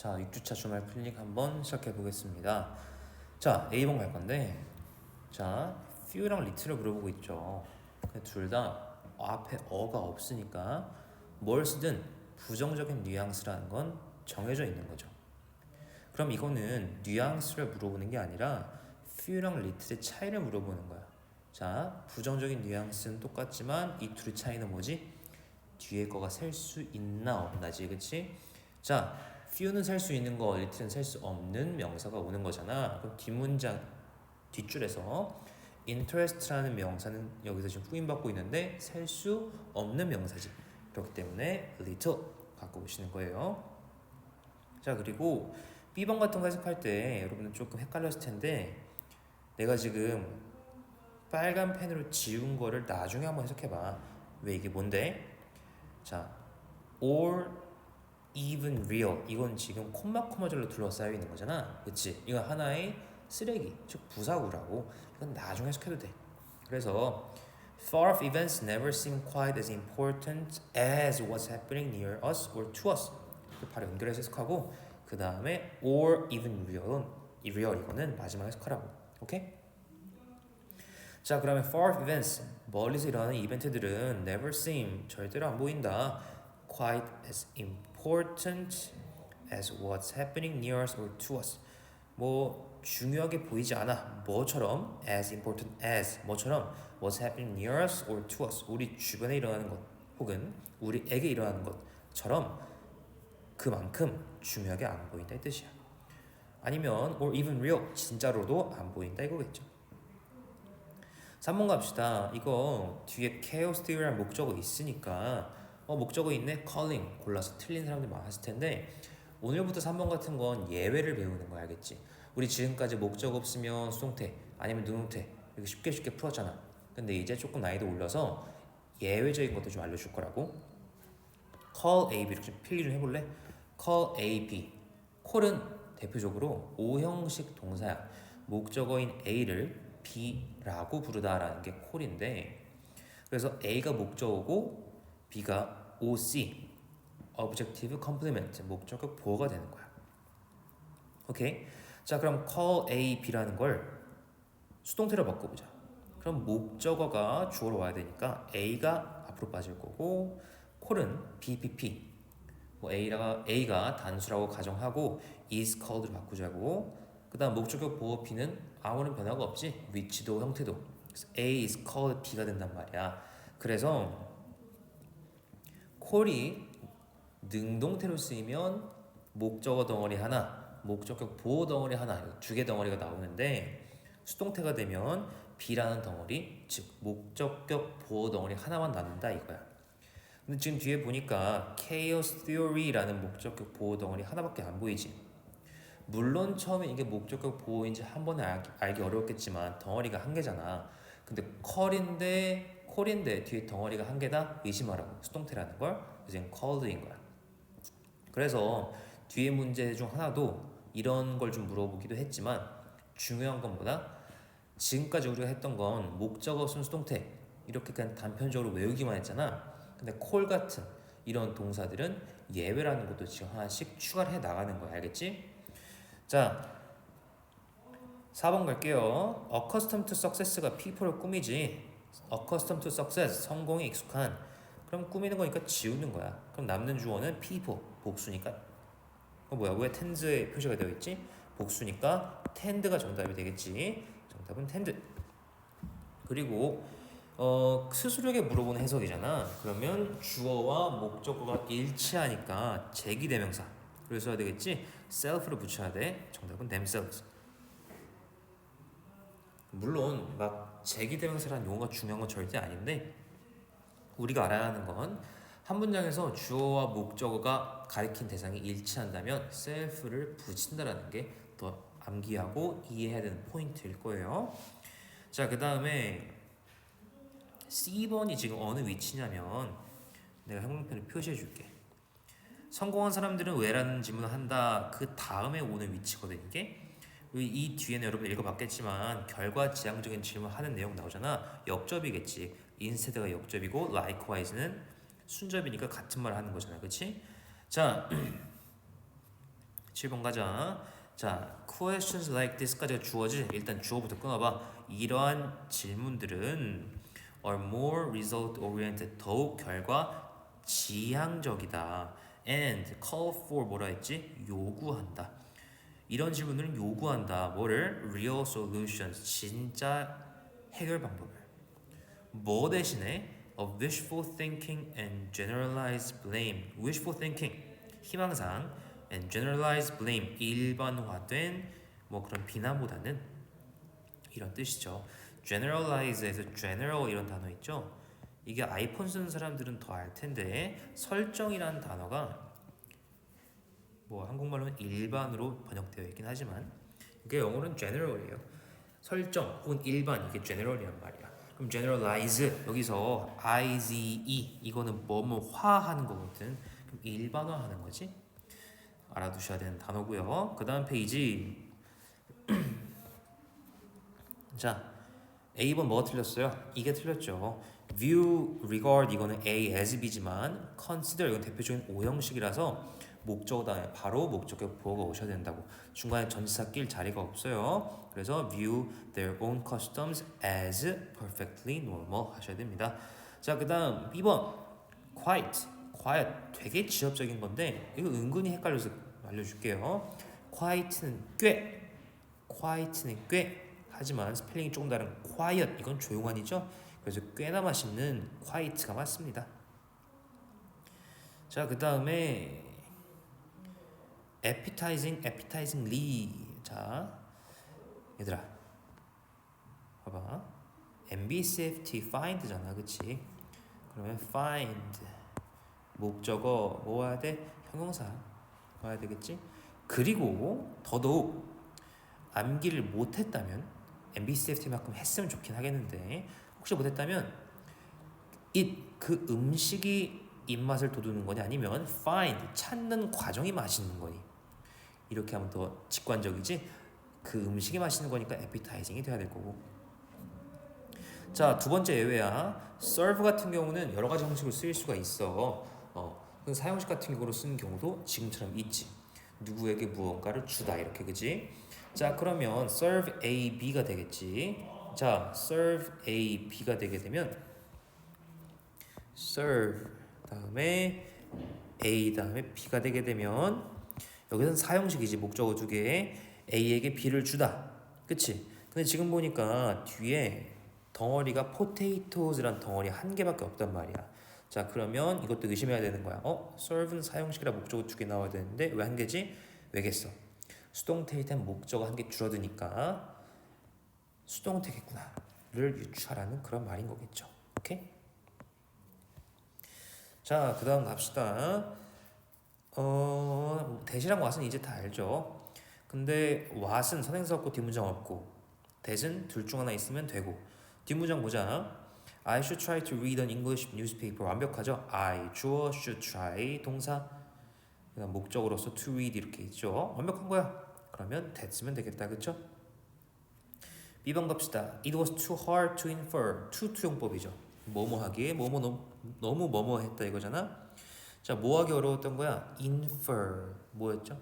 자, 6주차 주말 클리닉 한번 시작해 보겠습니다. 자, A번 갈 건데, 자, few랑 little을 물어보고 있죠. 둘 다 앞에 어가 없으니까 뭘 쓰든 부정적인 뉘앙스라는 건 정해져 있는 거죠. 그럼 이거는 뉘앙스를 물어보는 게 아니라 few랑 little의 차이를 물어보는 거야. 자, 부정적인 뉘앙스는 똑같지만 이 둘의 차이는 뭐지? 뒤에 거가 셀 수 있나 없나지, 그치? 자, few는 셀 수 있는 거, little는 셀 수 없는 명사가 오는 거잖아. 그럼 뒷문장 뒷줄에서 interest라는 명사는 여기서 지금 후임받고 있는데 셀 수 없는 명사지. 그렇기 때문에 little 갖고 오시는 거예요. 자, 그리고 B번 같은 거 해석할 때 여러분은 조금 헷갈렸을 텐데 내가 지금 빨간 펜으로 지운 거를 나중에 한번 해석해봐. 왜 이게 뭔데? 자, or even real 이건 지금 콤마절로 둘러싸여 있는 거잖아, 그치? 이건 하나의 쓰레기, 즉 부사구라고. 이건 나중에 해석해도 돼. 그래서 far off events never seem quite as important as what's happening near us or to us. 바로 연결해서 해석하고 그 다음에 or even real 이거는 마지막 해석하라고. 오케이? 자, 그러면 far off events 멀리서 일어나는 이벤트들은 never seem 절대로 안 보인다. quite as important as what's happening near us or to us. 뭐 중요하게 보이지 않아. 뭐처럼 as important as 뭐처럼 what's happening near us or to us. 우리 주변에 일어나는 것 혹은 우리에게 일어나는 것처럼 그만큼 중요하게 안 보인다 이 뜻이야. 아니면 or even real 진짜로도 안 보인다 이거겠죠. 3번 갑시다. 이거 뒤에 chaos theory라는 목적어 있으니까 목적어 있네? calling 골라서 틀린 사람들이 많았을 텐데 오늘부터 3번 같은 건 예외를 배우는 거 알겠지? 우리 지금까지 목적어 없으면 수동태 아니면 능동태 이렇게 쉽게 풀었잖아. 근데 이제 조금 난이도 올려서 예외적인 것도 좀 알려줄 거라고. call A, B 이렇게 필기 좀 해볼래? call A, B. call은 대표적으로 O형식 동사야. 목적어인 A를 B라고 부르다라는 게 call인데 그래서 A가 목적어고 B가 OC, Objective Complement, 목적격 보어가 되는 거야. 오케이? 자, 그럼 call A, B라는 걸 수동태로 바꿔보자. 그럼 목적어가 주어로 와야 되니까 A가 앞으로 빠질 거고 call은 BPP, 뭐 A가 단수라고 가정하고 is called로 바꾸자고. 그 다음 목적격 보어 B는 아무런 변화가 없지. 위치도 형태도. 그래서 A is called B가 된단 말이야. 그래서 콜이 능동태로 쓰이면 목적어 덩어리 하나, 목적격 보어 덩어리 하나, 두 개 덩어리가 나오는데 수동태가 되면 B라는 덩어리, 즉 목적격 보어 덩어리 하나만 남는다 이거야. 근데 지금 뒤에 보니까 chaos theory라는 목적격 보어 덩어리 하나밖에 안 보이지. 물론 처음에 이게 목적격 보어인지 한 번에 알기 어려웠겠지만 덩어리가 한 개잖아. 근데 콜인데 뒤에 덩어리가 한 개다? 의심하라고. 수동태라는 걸. 그래서 called인 거야. 그래서 뒤에 문제 중 하나도 이런 걸 좀 물어보기도 했지만 중요한 건 뭐다? 지금까지 우리가 했던 건 목적어 없으면 수동태 이렇게 그냥 단편적으로 외우기만 했잖아. 근데 call 같은 이런 동사들은 예외라는 것도 지금 하나씩 추가를 해 나가는 거야. 알겠지? 자, 4번 갈게요. Accustomed to success가 people을 꾸미지. Accustomed to success, 성공에 익숙한. 그럼 꾸미는 거니까 지우는 거야. 그럼 남는 주어는 people, 복수니까. 뭐야? 왜 tend에 표시가 되어 있지? 복수니까 tend가 정답이 되겠지. 정답은 tend. 그리고 스스로에게 물어보는 해석이잖아. 그러면 주어와 목적어가 일치하니까 제기대명사. 그래서 써야 되겠지? self를 붙여야 돼. 정답은 themselves. 물론 막 제기대명사라는 용어가 중요한 건 절대 아닌데 우리가 알아야 하는 건 한 문장에서 주어와 목적어가 가리킨 대상이 일치한다면 self를 붙인다라는 게 더 암기하고 이해해야 되는 포인트일 거예요. 자, 그 다음에 C번이 지금 어느 위치냐면 내가 형광펜을 표시해 줄게. 성공한 사람들은 왜라는 질문을 한다. 그 다음에 오는 위치거든 이게. 이 뒤에는 여러분 읽어봤겠지만 결과지향적인 질문하는 내용 나오잖아. 역접이겠지. instead가 역접이고 likewise는 순접이니까 같은 말을 하는 거잖아. 그치? 자, 7번 가자. 자, questions like this까지가 주어지. 일단 주어부터 끊어봐. 이러한 질문들은 are more result oriented. 더욱 결과 지향적이다. and call for 뭐라 했지? 요구한다. 이런 질문들은 요구한다. 뭐를? real solutions. 진짜 해결 방법을. 뭐 대신에? of wishful thinking and generalized blame. wishful thinking. 희망상 and generalized blame. 일반화된 뭐 그런 비난보다는 이런 뜻이죠. generalize에서 general 이런 단어 있죠. 이게 아이폰 쓰는 사람들은 더 알 텐데 설정이라는 단어가 뭐 한국말로는 일반으로 번역되어 있긴 하지만 이게 영어로는 general이에요. 설정 혹은 일반 이게 general이란 말이야. 그럼 generalize 여기서 ize 이거는 뭐뭐화하는 거거든. 그럼 일반화하는 거지. 알아두셔야 되는 단어고요. 그 다음 페이지. 자, A번 뭐가 틀렸어요? 이게 틀렸죠. view, regard 이거는 A as B지만 consider 이건 대표적인 오형식이라서 목적어 다음에 바로 목적격 보어가 오셔야 된다고. 중간에 전치사 낄 자리가 없어요. 그래서 view their own customs as perfectly normal 하셔야 됩니다. 자, 그 다음 B번 quiet. quiet 되게 지엽적인 건데 이거 은근히 헷갈려서 알려줄게요. quiet는 꽤 하지만 스펠링이 조금 다른 quiet 이건 조용한이죠. 그래서 꽤나 맛있는 quiet가 맞습니다. 자, 그 다음에 appetizingly. 자, 얘들아 봐봐. MBCFT find잖아, 그치? 그러면 find 목적어 뭐 와야 돼? 형용사 와야 되겠지? 그리고 더더욱 암기를 못했다면 MBCFT만큼 했으면 좋긴 하겠는데 혹시 못했다면 그 음식이 입맛을 돋우는 거냐 아니면 find 찾는 과정이 맛있는 거니 이렇게 하면 더 직관적이지. 그 음식이 맛있는 거니까 appetizing이 돼야 될 거고. 자, 두 번째 예외야. serve 같은 경우는 여러 가지 형식으로 쓰일 수가 있어. 그 사용식 같은 경우로 쓰는 경우도 지금처럼 있지. 누구에게 무언가를 주다 이렇게, 그지? 자, 그러면 serve A, B가 되겠지. 자, serve A, B가 되게 되면 serve 다음에 A 다음에 B가 되게 되면 여기서는 사형식이지. 목적어 두 개에 A에게 B를 주다. 그치? 근데 지금 보니까 뒤에 덩어리가 potatoes란 덩어리 한 개밖에 없단 말이야. 자, 그러면 이것도 의심해야 되는 거야. serve는 사형식이라 목적어 두 개 나와야 되는데 왜 한 개지? 왜겠어? 수동태일 땐 목적어 한 개 줄어드니까 수동태겠구나를 유추하라는 그런 말인 거겠죠. 오케이? 자, 그 다음 갑시다. 대시랑 what은 이제 다 알죠. 근데 what은 선행사 없고 뒷문장 없고 that은 둘 중 하나 있으면 되고. 뒷문장 보자. I should try to read an English newspaper. 완벽하죠? I 주어 should try 동사 그다음 목적으로서 to read 이렇게 있죠. 완벽한 거야. 그러면 that 쓰면 되겠다. 그쵸? B번 갑시다. It was too hard to infer. to 투용법이죠. 뭐뭐 하기에 너무 뭐뭐 했다 이거잖아. 자, 뭐 하기 어려웠던 거야? infer 뭐였죠?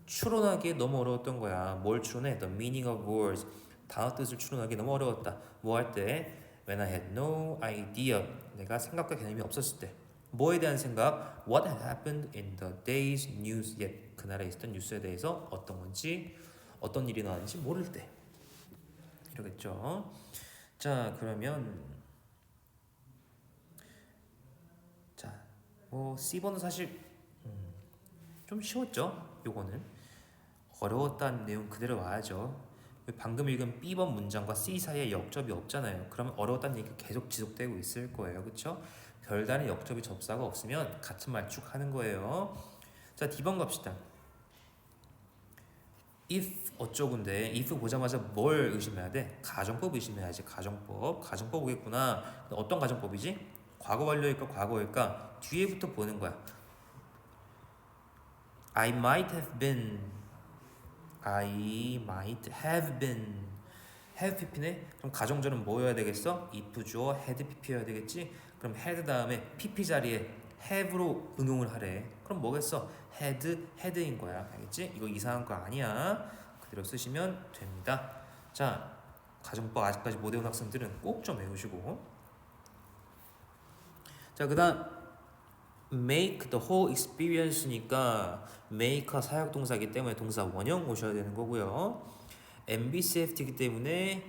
추론하기에 너무 어려웠던 거야. 뭘 추론해? The meaning of words. 단어 뜻을 추론하기 너무 어려웠다. 뭐 할 때? When I had no idea. 내가 생각과 개념이 없었을 때. 뭐에 대한 생각? What had happened in the day's news yet. 그날에 있었던 뉴스에 대해서 어떤 건지 어떤 일이 나왔는지 모를 때. 이러겠죠. 자, 그러면 자, C번은 사실 좀 쉬웠죠. 요거는 어려웠다는 내용 그대로 와야죠. 방금 읽은 B번 문장과 C 사이에 역접이 없잖아요. 그러면 어려웠다는 얘기가 계속 지속되고 있을 거예요. 그렇죠? 별다른 역접이 접사가 없으면 같은 말축하는 거예요. 자, D번 갑시다. if 어쩌군데 if 보자마자 뭘 의심해야 돼? 가정법 의심해야지. 가정법 오겠구나. 어떤 가정법이지? 과거 완료일까 과거일까? 뒤에부터 보는 거야. I might have been have pp네? 그럼 가정절은 뭐여야 되겠어? if 주어 had pp여야 되겠지? 그럼 had 다음에 pp 자리에 have로 응용을 하래. 그럼 뭐겠어? had인 거야. 알겠지? 이거 이상한 거 아니야. 그대로 쓰시면 됩니다. 자, 가정법 아직까지 못 외운 학생들은 꼭 좀 외우시고. 자, 그다음 make the whole experience니까 make가 사역동사이기 때문에 동사 원형 오셔야 되는 거고요. MBCFT이기 때문에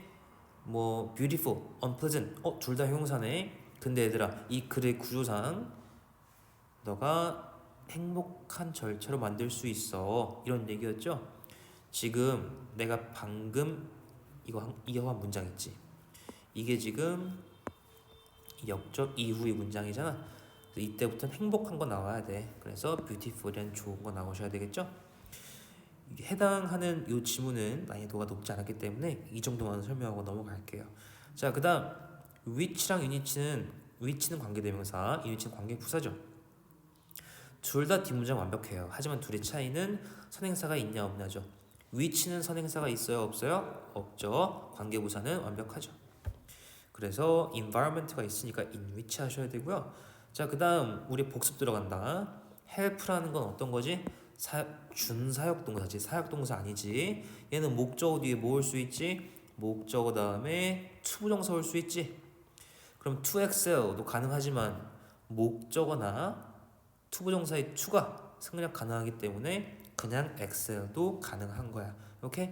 뭐 beautiful, unpleasant 둘 다 형용사네. 근데 얘들아 이 글의 구조상 너가 행복한 절차로 만들 수 있어 이런 얘기였죠. 지금 내가 방금 이거 한 문장 있지. 이게 지금 역적 이후의 문장이잖아. 그래서 이때부터는 행복한 거 나와야 돼. 그래서 beautiful이란 좋은 거 나오셔야 되겠죠. 해당하는 이 지문은 난이도가 높지 않았기 때문에 이 정도만 설명하고 넘어갈게요. 자, 그다음 which랑 which는 관계대명사, unit는 관계부사죠. 둘 다 뒷문장 완벽해요. 하지만 둘의 차이는 선행사가 있냐 없냐죠. which는 선행사가 있어요 없어요? 없죠. 관계부사는 완벽하죠. 그래서 environment가 있으니까 in which 하셔야 되고요. 자, 그다음 우리 복습 들어간다. help라는 건 어떤 거지? 준사역동사지. 사역동사 아니지. 얘는 목적어 뒤에 뭐 올 수 있지? 목적어 다음에 투부정사 올 수 있지. 그럼 to excel도 가능하지만 목적어나 투부정사의 to가 생략 가능하기 때문에 그냥 excel도 가능한 거야. 오케이?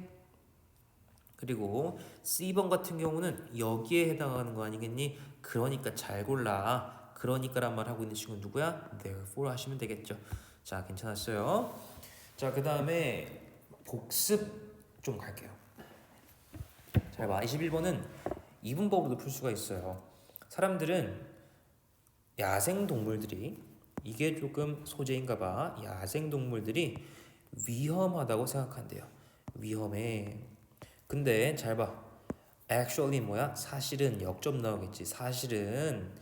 그리고 C번 같은 경우는 여기에 해당하는 거 아니겠니? 그러니까 잘 골라. 그러니까란 말 하고 있는 친구는 누구야? therefore 하시면 되겠죠. 자, 괜찮았어요. 자, 그 다음에 복습 좀 갈게요. 잘 봐. 21번은 이분법으로도 풀 수가 있어요. 사람들은 야생동물들이 이게 조금 소재인가 봐. 야생동물들이 위험하다고 생각한대요. 위험해. 근데 잘 봐. actually 뭐야? 사실은 역점 나오겠지. 사실은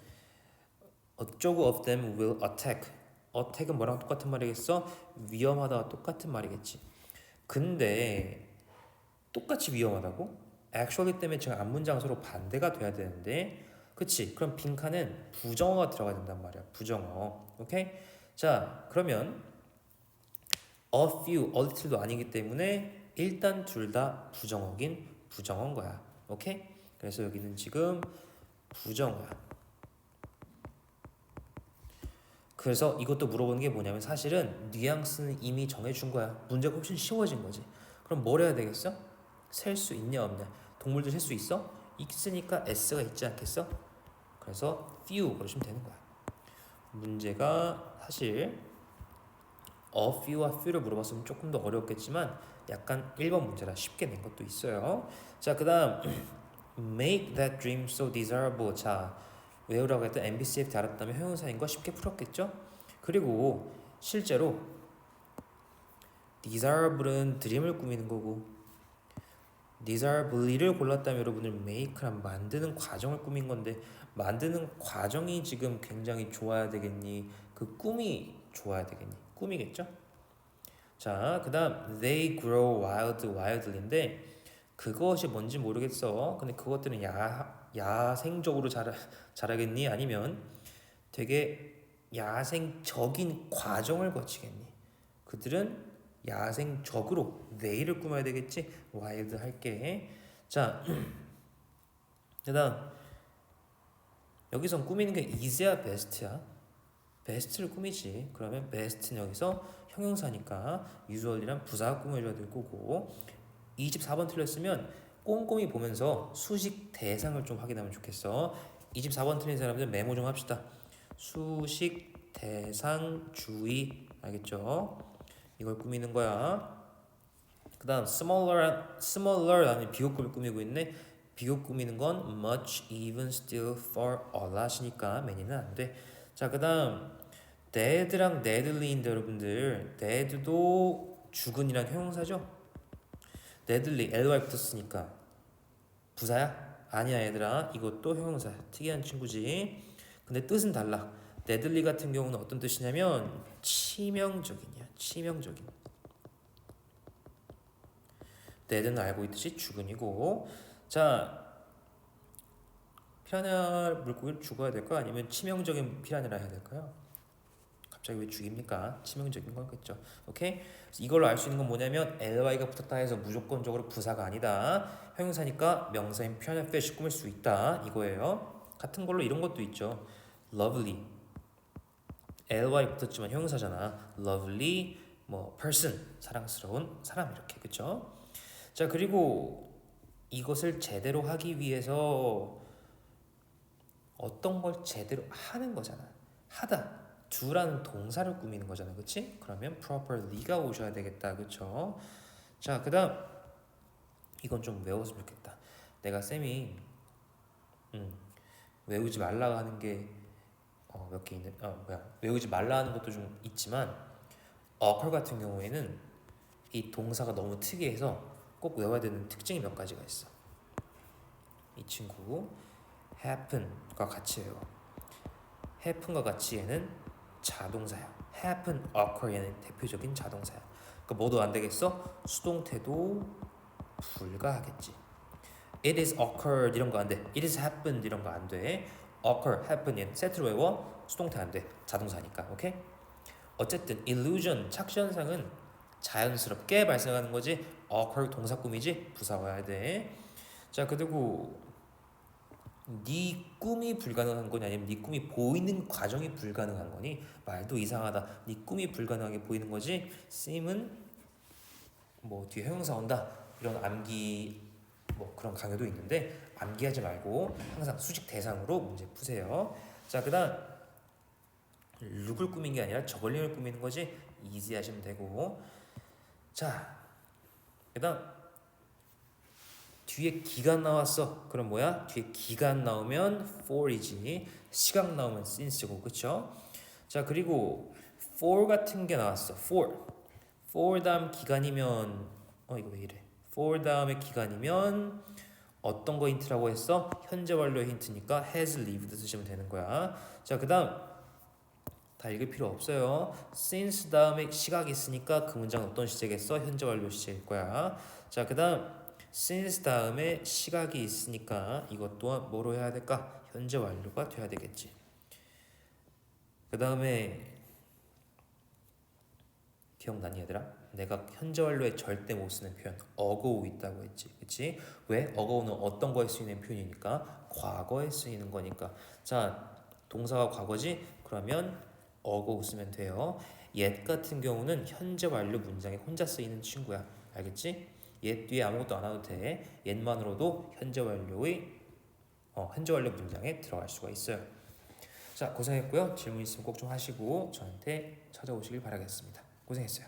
어쩌고 of them will attack. attack은 뭐랑 똑같은 말이겠어? 위험하다와 똑같은 말이겠지. 근데 똑같이 위험하다고? actually 때문에 지금 앞문장 서로 반대가 돼야 되는데 그치? 그럼 빈칸은 부정어가 들어가야 된단 말이야. 부정어. 오케이? 자, 그러면 a few, a little도 아니기 때문에 일단 둘 다 부정어긴 부정어인 거야. 오케이? 그래서 여기는 지금 부정어야. 그래서 이것도 물어보는 게 뭐냐면 사실은 뉘앙스는 이미 정해준 거야. 문제가 훨씬 쉬워진 거지. 그럼 뭘 해야 되겠어? 셀 수 있냐 없냐? 동물들 셀 수 있어? 있으니까 s가 있지 않겠어? 그래서 few 그러시면 되는 거야. 문제가 사실 a few와 few를 물어봤으면 조금 더 어려웠겠지만 약간 1번 문제라 쉽게 낸 것도 있어요. 자, 그 다음 make that dream so desirable. 자, 외우라고 했던 MBCFT 알았다면 형용사인 거 쉽게 풀었겠죠? 그리고 실제로 desirable은 드림을 꾸미는 거고 desirably를 골랐다면 여러분들 make란 만드는 과정을 꾸민 건데 만드는 과정이 지금 굉장히 좋아야 되겠니? 그 꿈이 좋아야 되겠니? 꿈이겠죠? 자, 그 다음 they grow wildly인데 그것이 뭔지 모르겠어. 근데 그것들은 야생적으로 자라겠니? 아니면 되게 야생적인 과정을 거치겠니? 그들은 야생적으로 내일을 꾸며야 되겠지. 와일드 할게. 자, 그다음 여기선 꾸미는 게 이제야 베스트야. 베스트를 꾸미지. 그러면 베스트는 여기서 형용사니까 usual이란 부사가 꾸며줘야 될 거고 24번 틀렸으면 꼼꼼히 보면서 수식 대상을 좀 확인하면 좋겠어. 24번 틀린 사람들 메모 좀 합시다. 수식 대상 주의 알겠죠? 이걸 꾸미는 거야. 그 다음 smaller 비교급을 꾸미고 있네. 비교 꾸미는 건 much, even, still, far, a lot이니까 many는 안 돼. 자, 그 다음 dead랑 deadly인데 여러분들 dead도 죽은이란 형용사죠? deadly, ly 붙었으니까 부사야? 아니야 얘들아. 이것도 형용사야. 특이한 친구지. 근데 뜻은 달라. deadly 같은 경우는 어떤 뜻이냐면 치명적인이야. 치명적인. dead는 알고 있듯이 죽은이고. 자, 피라냐 물고기를 죽어야 될까? 아니면 치명적인 피라냐라 해야 될까요? 갑자기 왜 죽입니까? 치명적인 거겠죠. 오케이? 그래서 이걸로 알 수 있는 건 뭐냐면 ly가 붙었다 해서 무조건적으로 부사가 아니다. 형용사니까 명사인 표현의 fish을 꾸밀 수 있다. 이거예요. 같은 걸로 이런 것도 있죠. lovely ly 붙었지만 형용사잖아. lovely 뭐 person 사랑스러운 사람 이렇게 그쵸? 자 그리고 이것을 제대로 하기 위해서 어떤 걸 제대로 하는 거잖아. 하다 do라는 동사를 꾸미는 거잖아. 그치? 그러면 properly가 오셔야 되겠다. 그쵸? 자 그다음 이건 좀 외웠으면 좋겠다. 내가 쌤이 외우지 말라 하는 게 몇 개 있는 외우지 말라 하는 것도 좀 있지만 occur 같은 경우에는 이 동사가 너무 특이해서 꼭 외워야 되는 특징이 몇 가지가 있어. 이 친구 happen과 같이 외워. happen과 같이 얘는 자동사야. happen, occur 얘는 대표적인 자동사야. 그러니까 뭐도 안 되겠어? 수동태도 불가하겠지. It is occurred 이런 거 안 돼. It is happened 이런 거 안 돼. occur, happen 얘는 세트로 외워. 수동태 안 돼. 자동사니까. 오케이? 어쨌든 illusion 착시현상은 자연스럽게 발생하는 거지. occur 동사 꾸미지 부사 와야 돼. 자 그리고 네 꿈이 불가능한 거니 아니면 네 꿈이 보이는 과정이 불가능한 거니 말도 이상하다. 네 꿈이 불가능하게 보이는 거지. 쌤은 뭐 뒤에 형용사 온다 이런 암기 뭐 그런 강요도 있는데 암기하지 말고 항상 수직 대상으로 문제 푸세요. 자 그다음 룩을 꾸민 게 아니라 저걸링을 꾸미는 거지. 이지 하시면 되고. 자 그다음 뒤에 기간 나왔어. 그럼 뭐야? 뒤에 기간 나오면 for이지. 시각 나오면 since고, 그쵸? 자 그리고 for 같은 게 나왔어. for 다음 기간이면 이거 왜 이래? for 다음에 기간이면 어떤 거 힌트라고 했어? 현재 완료의 힌트니까 has lived 쓰시면 되는 거야. 자 그다음 다 읽을 필요 없어요. since 다음에 시각이 있으니까 그 문장은 어떤 시제겠어? 현재 완료 시제일 거야. 자 그다음 since 다음에 시각이 있으니까 이것 또한 뭐로 해야 될까? 현재 완료가 돼야 되겠지. 그 다음에 기억나니 얘들아? 내가 현재 완료에 절대 못 쓰는 표현 어거우 있다고 했지. 그치? 왜? 어거우는 어떤 거에 쓰이는 표현이니까? 과거에 쓰이는 거니까. 자 동사가 과거지? 그러면 어거우 쓰면 돼요. 옛 같은 경우는 현재 완료 문장에 혼자 쓰이는 친구야. 알겠지? 옛 뒤에 아무것도 안 해도 돼. 옛만으로도 현재 완료 문장에 들어갈 수가 있어요. 자 고생했고요. 질문 있으면 꼭 좀 하시고 저한테 찾아오시길 바라겠습니다. 고생했어요.